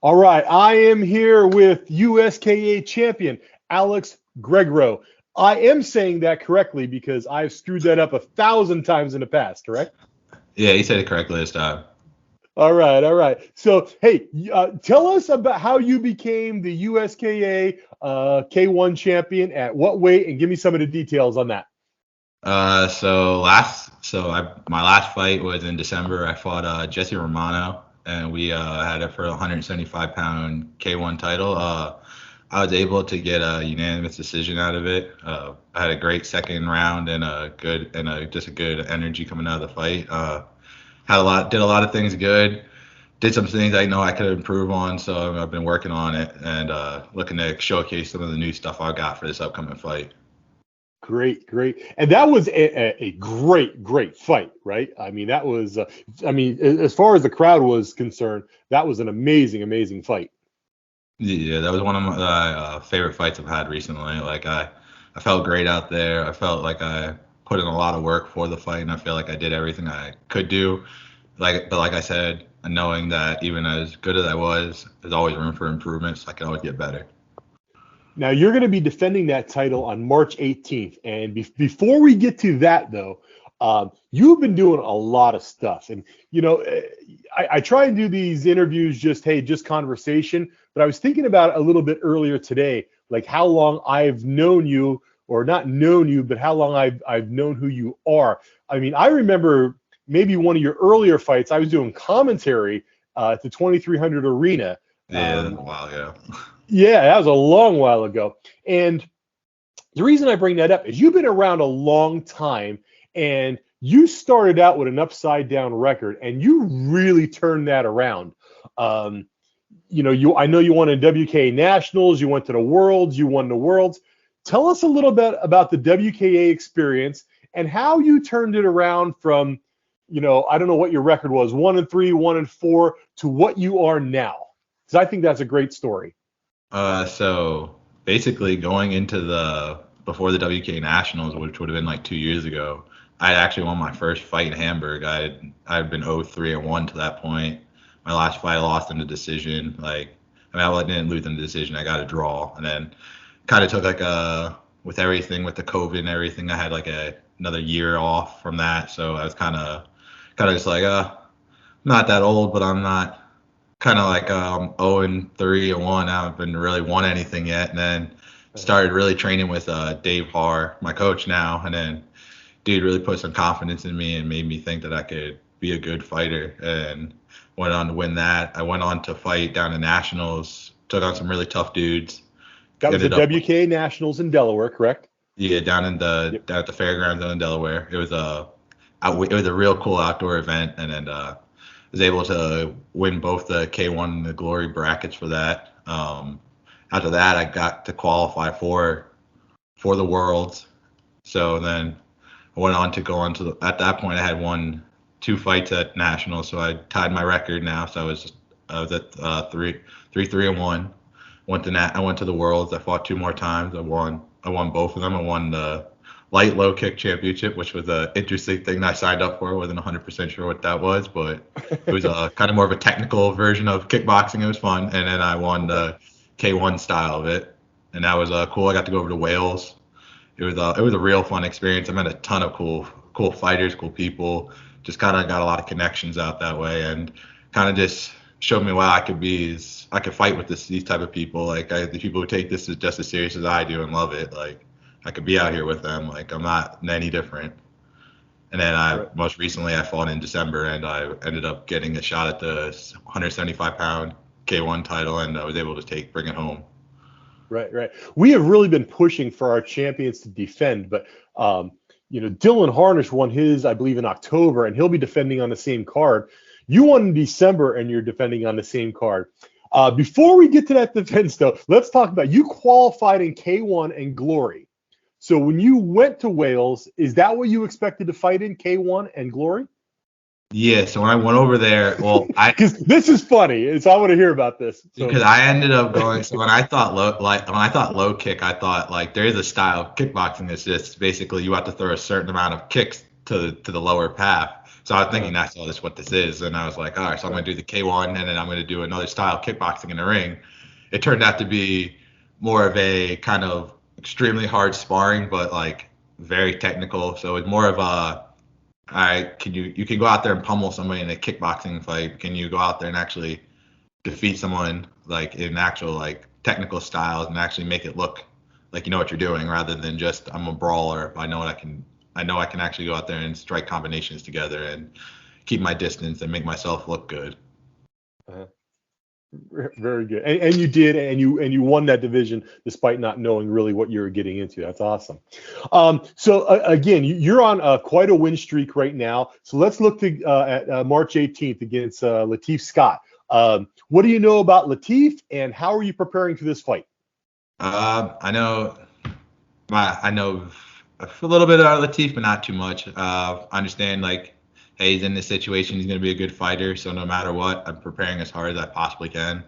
All right, I am here with USKA champion Alex Gregro. I am saying that correctly because I've screwed that up 1,000 times in the past, correct? Yeah, you said it correctly this time. All right, all right. So, hey, tell us about how you became the USKA K1 champion at what weight, and give me some of the details on that. My last fight was in December. I fought Jesse Romano, and we had it for a 175-pound K1 title. I was able to get a unanimous decision out of it. I had a great second round and just a good energy coming out of the fight. Did a lot of things good. Did some things I know I could improve on, so I've been working on it and looking to showcase some of the new stuff I got for this upcoming fight. Great, great. And that was a great, great fight, right? I mean, that was, as far as the crowd was concerned, that was an amazing, amazing fight. Yeah, that was one of my favorite fights I've had recently. I felt great out there. I felt like I put in a lot of work for the fight, and I feel like I did everything I could do. But like I said, knowing that even as good as I was, there's always room for improvement, so I can always get better. Now, you're going to be defending that title on March 18th. And before we get to that, though, you've been doing a lot of stuff. And, I try and do these interviews just conversation. But I was thinking about it a little bit earlier today, like how long I've known you, or not known you, but how long I've known who you are. I mean, I remember maybe one of your earlier fights, I was doing commentary at the 2300 Arena. Yeah, that's a while ago. Yeah, that was a long while ago. And the reason I bring that up is you've been around a long time, and you started out with an upside down record, and you really turned that around. I know you won in WKA Nationals, you went to the Worlds, you won the Worlds. Tell us a little bit about the WKA experience and how you turned it around from, I don't know what your record was, 1-3, 1-4, to what you are now. Because I think that's a great story. So basically going into before the WK Nationals, which would have been like 2 years ago, I actually won my first fight in Hamburg. I'd been 0-3-1 to that point. My last fight I lost in the decision. I didn't lose in the decision. I got a draw, and then kind of took with everything with the COVID and everything, I had another year off from that. So I was kind of just I'm not that old, but I'm not. Kind of 0-3-1. I haven't really won anything yet, and then started really training with Dave Haar, my coach now, and then dude really put some confidence in me and made me think that I could be a good fighter, and went on to win that. I went on to fight down in Nationals, took on some really tough dudes. That was the WKA Nationals in Delaware, correct? Yeah, down at the fairgrounds down in Delaware. It was a real cool outdoor event, and then was able to win both the K1 and the Glory brackets for that. After that, I got to qualify for the Worlds. So then I went on to at that point I had won 2 fights at Nationals, so I tied my record now. So I was at 3-3-1. I went to the Worlds. I fought 2 more times. I won both of them. I won the light low kick championship, which was an interesting thing that I signed up for. I wasn't 100% sure what that was, but it was kind of more of a technical version of kickboxing. It was fun. And then I won the K1 style of it, and that was cool. I got to go over to Wales. It was a real fun experience. I met a ton of cool fighters, cool people. Just kind of got a lot of connections out that way, and kind of just showed me what I could be. I could fight with these type of people. The people who take this just as serious as I do and love it. I could be out here with them. I'm not any different. And then most recently I fought in December, and I ended up getting a shot at the 175-pound K1 title, and I was able to bring it home. Right. We have really been pushing for our champions to defend, but Dylan Harnish won his, I believe, in October, and he'll be defending on the same card. You won in December, and you're defending on the same card. Before we get to that defense, though, let's talk about you qualified in K1 and Glory. So when you went to Wales, is that what you expected to fight in, K1 and Glory? Yeah, so when I went over there, because this is funny, so I want to hear about this. Because I ended up going. So when I thought low kick, I thought there is a style of kickboxing that's just basically you have to throw a certain amount of kicks to the lower path. So I was thinking that's all this what this is, and I was like, all right, so I'm gonna do the K1, and then I'm gonna do another style of kickboxing in the ring. It turned out to be more of a kind of extremely hard sparring, but like very technical. So it's more of a, all right, you can go out there and pummel somebody in a kickboxing fight. Can you go out there and actually defeat someone like in actual like technical styles and actually make it look like you know what you're doing, rather than just I'm a brawler. I know I can actually go out there and strike combinations together and keep my distance and make myself look good. Uh-huh. Very good, and you did, and you won that division despite not knowing really what you were getting into. That's awesome. So again, you're on quite a win streak right now. So let's look to at March 18th against Latif Scott. What do you know about Latif, and how are you preparing for this fight? I know a little bit about Latif, but not too much. I understand like, hey, he's in this situation. He's going to be a good fighter. So no matter what, I'm preparing as hard as I possibly can.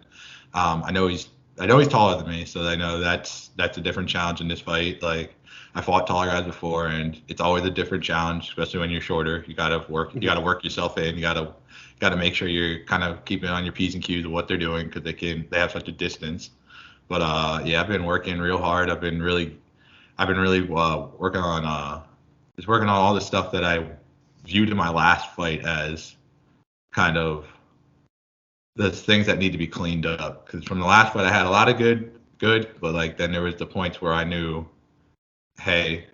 I know he's taller than me, so I know that's a different challenge in this fight. Like I fought taller guys before, and it's always a different challenge, especially when you're shorter. You gotta work yourself in. You gotta make sure you're kind of keeping on your P's and Q's of what they're doing, because they have such a distance. But yeah, I've been working real hard. I've been really working on just working on all the stuff that I viewed in my last fight as kind of the things that need to be cleaned up. Because from the last fight, I had a lot of good, but like then there was the points where I knew, hey,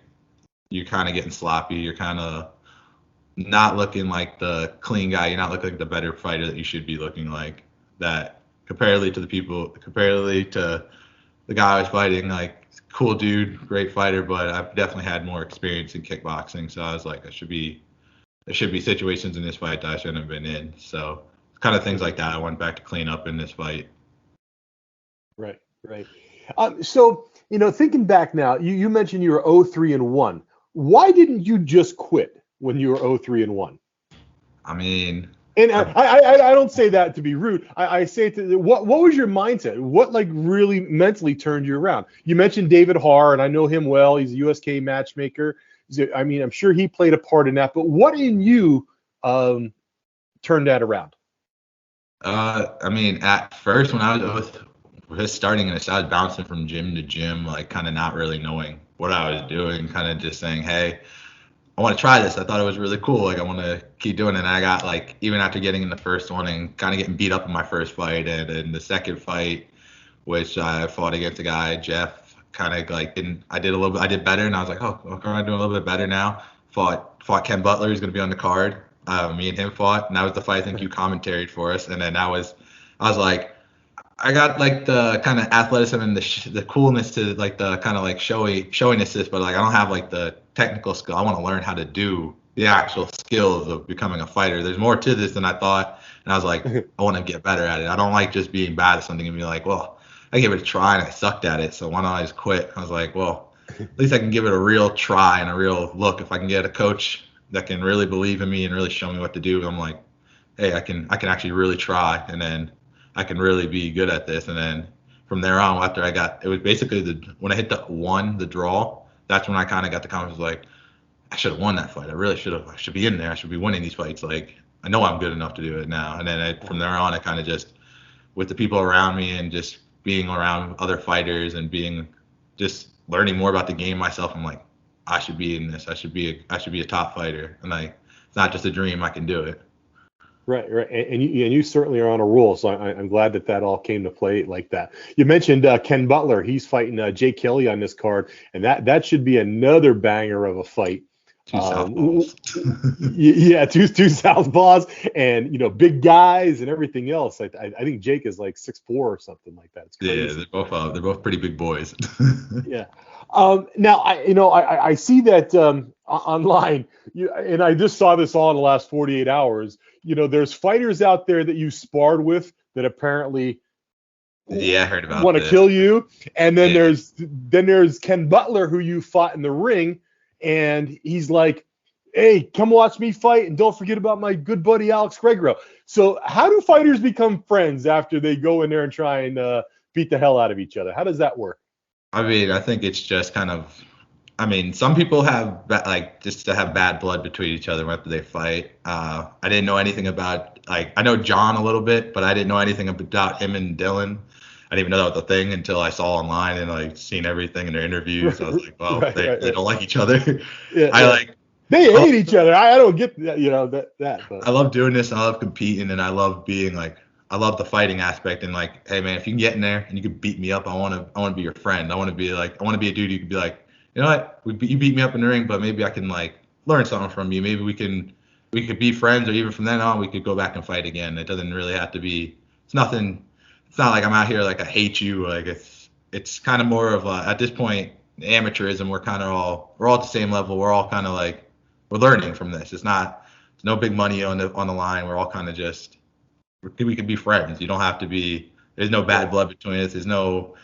you're kind of getting sloppy. You're kind of not looking like the clean guy. You're not looking like the better fighter that you should be looking like. That comparatively to the guy I was fighting, like cool dude, great fighter, but I've definitely had more experience in kickboxing. So I was like, there should be situations in this fight that I shouldn't have been in. So kind of things like that I went back to clean up in this fight. Right. So, thinking back now, you mentioned you were 0-3-1. Why didn't you just quit when you were 0-3-1? I mean, and I don't say that to be rude. I say what was your mindset? What like really mentally turned you around? You mentioned David Harr, and I know him well. He's a USK matchmaker. I mean, I'm sure he played a part in that. But what in you turned that around? I mean, at first when I was just starting this, I was bouncing from gym to gym, like kind of not really knowing what I was doing, kind of just saying, hey, I want to try this. I thought it was really cool. Like I want to keep doing it. And I got like, even after getting in the first one and kind of getting beat up in my first fight, and in the second fight, which I fought against a guy, Jeff, kind of like I did better, and I was like, oh, okay, I'm doing a little bit better now. Fought Ken Butler, who's going to be on the card. Me and him fought, and that was the fight I think you commentaried for us. And then I was like, I got like the kind of athleticism and the coolness to like the kind of like showing assist, but like I don't have like the technical skill. I want to learn how to do the actual skills of becoming a fighter. There's more to this than I thought, and I was like, I want to get better at it. I don't like just being bad at something and be like, well, I gave it a try and I sucked at it, so why don't I just quit? I was like, well, at least I can give it a real try and a real look. If I can get a coach that can really believe in me and really show me what to do, I'm like, hey, I can actually really try, and then I can really be good at this. And then from there on, after it was basically when I hit the draw, that's when I kind of got the confidence, like, I should have won that fight. I should be in there. I should be winning these fights. Like, I know I'm good enough to do it now. And then from there on, I kind of just, with the people around me and just being around other fighters and just learning more about the game myself, I'm like, I should be in this. I should be a top fighter. And it's not just a dream. I can do it. Right. And you certainly are on a roll, so I'm glad that all came to play like that. You mentioned Ken Butler. He's fighting Jay Kelly on this card, and that should be another banger of a fight. Two southpaws. Yeah, two southpaws, and big guys and everything else. I think Jake is like 6'4" or something like that. It's crazy. Yeah, they're both pretty big boys. Yeah. Now I see that online, and I just saw this all in the last 48 hours. There's fighters out there that you sparred with that apparently I heard about want to kill you, and then there's Ken Butler, who you fought in the ring, and he's like, hey, come watch me fight, and don't forget about my good buddy Alex Gregro. So how do fighters become friends after they go in there and try and beat the hell out of each other? How does that work? I mean, I think it's just kind of, I mean, some people have like just to have bad blood between each other after they fight. I didn't know anything about like I know John a little bit, but I didn't know anything about him and Dylan. I didn't even know that was a thing until I saw online and like seen everything in their interviews. I was like, oh, Right, right, they right. don't like each other. Yeah, I yeah. like They I hate each other. I don't get that, but I love doing this and I love competing and I love being like I love the fighting aspect and like, hey man, if you can get in there and you can beat me up, I wanna be your friend. I wanna be a dude you can be like, you know what, you beat me up in the ring, but maybe I can like learn something from you. Maybe we could be friends or even from then on we could go back and fight again. It doesn't really have to be it's nothing it's not like I'm out here like I hate you. Like it's kind of more of at this point amateurism. We're all at the same level. We're all kind of like we're learning from this. It's no big money on the line. We're all kind of just we could be friends. You don't have to be. There's no bad blood between us. There's no.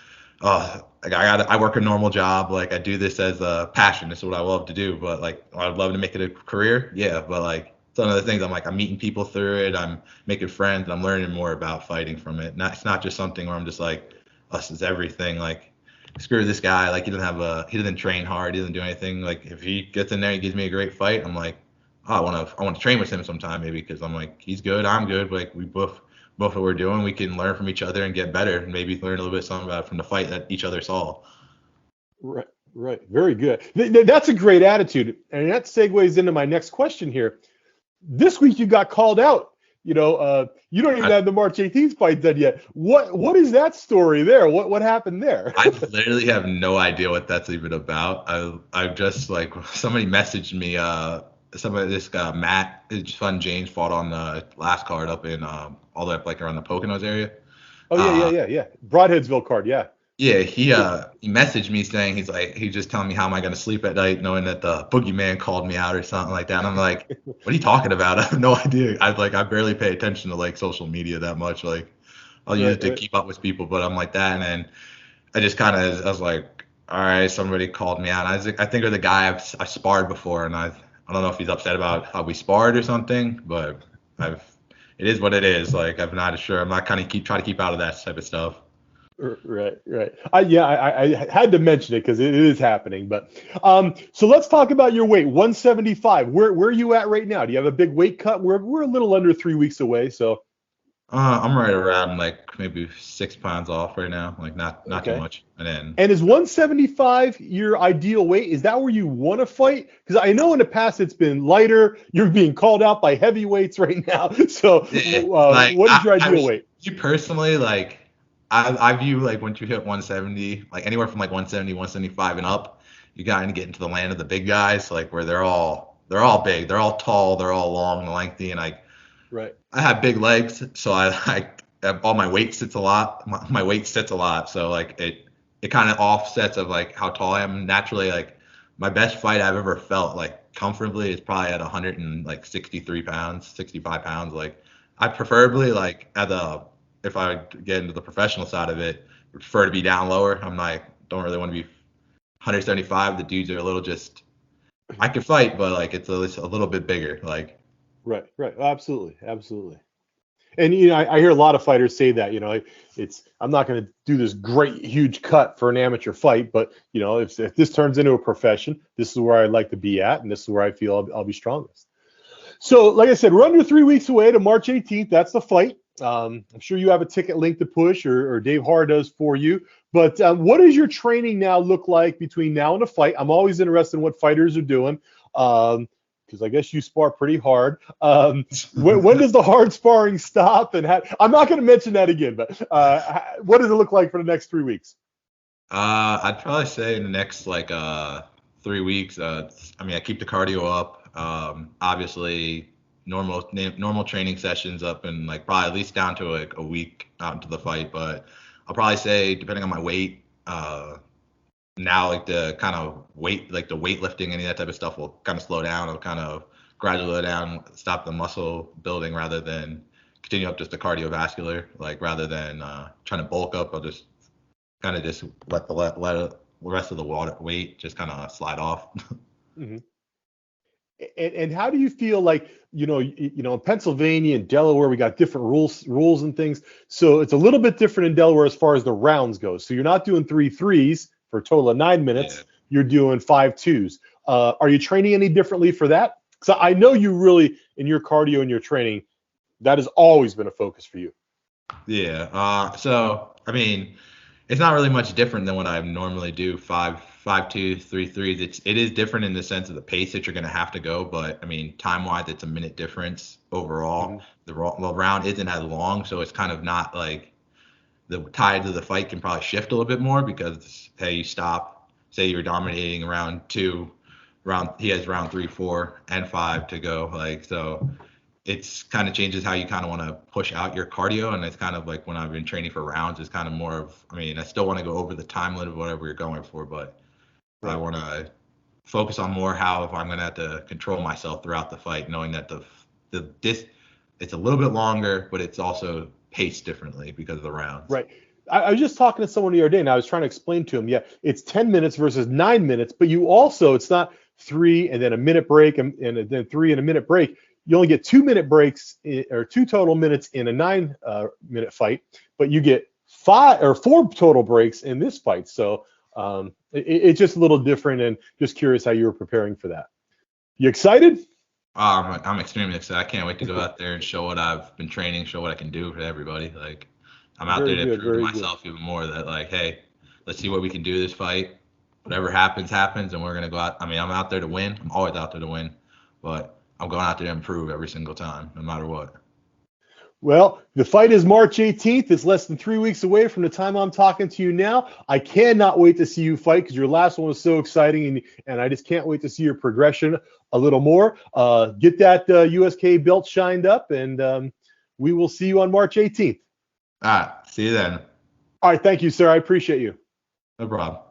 Like I work a normal job. Like I do this as a passion. This is what I love to do. But like I'd love to make it a career. Yeah. But like some of the things I'm meeting people through it. I'm making friends. And I'm learning more about fighting from it. It's not just something where I'm just like us is everything. Like screw this guy. Like he doesn't train hard. He doesn't do anything. Like if he gets in there and gives me a great fight, I'm like, oh, I want to train with him sometime maybe because I'm like he's good, I'm good. Like we both what we're doing, we can learn from each other and get better and maybe learn a little bit something about from the fight that each other saw. right, right. Very good. That's a great attitude, and that segues into my next question here. This week you got called out. You don't even have the March 18th fight done yet. What is that story there? What happened there? I literally have no idea what that's even about. I just like somebody messaged me. This guy Matt, his son James fought on the last card up in all the way up like around the Poconos area. Oh yeah. Broadheadsville card, yeah. Yeah, he messaged me saying he's just telling me how am I gonna sleep at night knowing that the boogeyman called me out or something like that. And I'm like, what are you talking about? I have no idea. I barely pay attention to like social media that much. Like I'll use it to keep up with people, but I'm like that. And then I was like, all right, somebody called me out. I think they're the guy I sparred before, and I don't know if he's upset about how we sparred or something, but it is what it is. Like I'm not sure. I'm not kind of try to keep out of that type of stuff. Right. I had to mention it because it is happening. But so let's talk about your weight, 175. Where are you at right now? Do you have a big weight cut? We're a little under 3 weeks away, so. I'm right around like maybe 6 pounds off right now, like not too much. And is 175 your ideal weight? Is that where you want to fight? Because I know in the past it's been lighter. You're being called out by heavyweights right now. So what is your ideal weight? You personally, like I view like once you hit 170, like anywhere from like 170, 175 and up, you got to get into the land of the big guys, like where they're all big, they're all tall, they're all long and lengthy, and like. Right. I have big legs, so I all my weight sits a lot. My weight sits a lot, so like it kind of offsets of like how tall I am naturally. Like my best fight I've ever felt like comfortably is probably at 163 pounds, 65 pounds. Like I preferably like if I get into the professional side of it, prefer to be down lower. I'm like don't really want to be 175. The dudes are a little just I can fight, but like it's a little bit bigger. Like. Right. Absolutely. And I hear a lot of fighters say that, I'm not going to do this great huge cut for an amateur fight, but if this turns into a profession, this is where I'd like to be at, and this is where I feel I'll be strongest. So, like I said, we're under 3 weeks away to March 18th. That's the fight. I'm sure you have a ticket link to push, or Dave Harr does for you. But what does your training now look like between now and the fight? I'm always interested in what fighters are doing. Because I guess you spar pretty hard. When does the hard sparring stop? And I'm not going to mention that again, but what does it look like for the next 3 weeks? I'd probably say in the next like 3 weeks. I keep the cardio up. Obviously, normal training sessions up, and like probably at least down to like a week out into the fight. But I'll probably say, depending on my weight, now like the kind of weight, like the weightlifting, any of that type of stuff will kind of slow down. It'll kind of gradually slow down, stop the muscle building rather than continue up just the cardiovascular. Like rather than trying to bulk up, I'll just kind of just let the rest of the weight just kind of slide off. Mm-hmm. And how do you feel like, in Pennsylvania and Delaware, we got different rules and things. So it's a little bit different in Delaware as far as the rounds go. So you're not doing 3 threes for a total of 9 minutes, you're doing 5.2s. Are you training any differently for that? So I know you really, in your cardio and your training, that has always been a focus for you. Yeah. So I mean, it's not really much different than what I normally do. 5.2, 3.3s. It is different in the sense of the pace that you're going to have to go, but I mean, time wise, it's a minute difference overall. The round isn't as long, so it's kind of not like the tides of the fight can probably shift a little bit more because hey, you stop, say you're dominating round 2, he has round 3, 4, and 5 to go, like so. It's kind of changes how you kind of want to push out your cardio, and it's kind of like when I've been training for rounds, it's kind of more of, I mean, I still want to go over the time limit of whatever you're going for, but right. I want to focus on more how if I'm going to have to control myself throughout the fight, knowing that it's a little bit longer, but it's also paced differently because of the rounds. Right. I was just talking to someone the other day, and I was trying to explain to him, yeah, it's 10 minutes versus 9 minutes, but you also, it's not 3 and then a minute break and then 3 and a minute break. You only get 2-minute breaks or 2 total minutes in a 9-minute fight, but you get 4 total breaks in this fight. So it's just a little different, and just curious how you were preparing for that. You excited? I'm extremely excited. I can't wait to go out there and show what I've been training, show what I can do for everybody. Like I'm out there to prove myself even more that like, hey, let's see what we can do this fight. Whatever happens, and we're gonna go out. I mean, I'm out there to win. I'm always out there to win, but I'm going out there to improve every single time, no matter what. Well, the fight is March 18th. It's less than 3 weeks away from the time I'm talking to you now. I cannot wait to see you fight because your last one was so exciting, and I just can't wait to see your progression a little more. Get that USK belt shined up, and we will see you on March 18th. All right. See you then. All right. Thank you, sir. I appreciate you. No problem.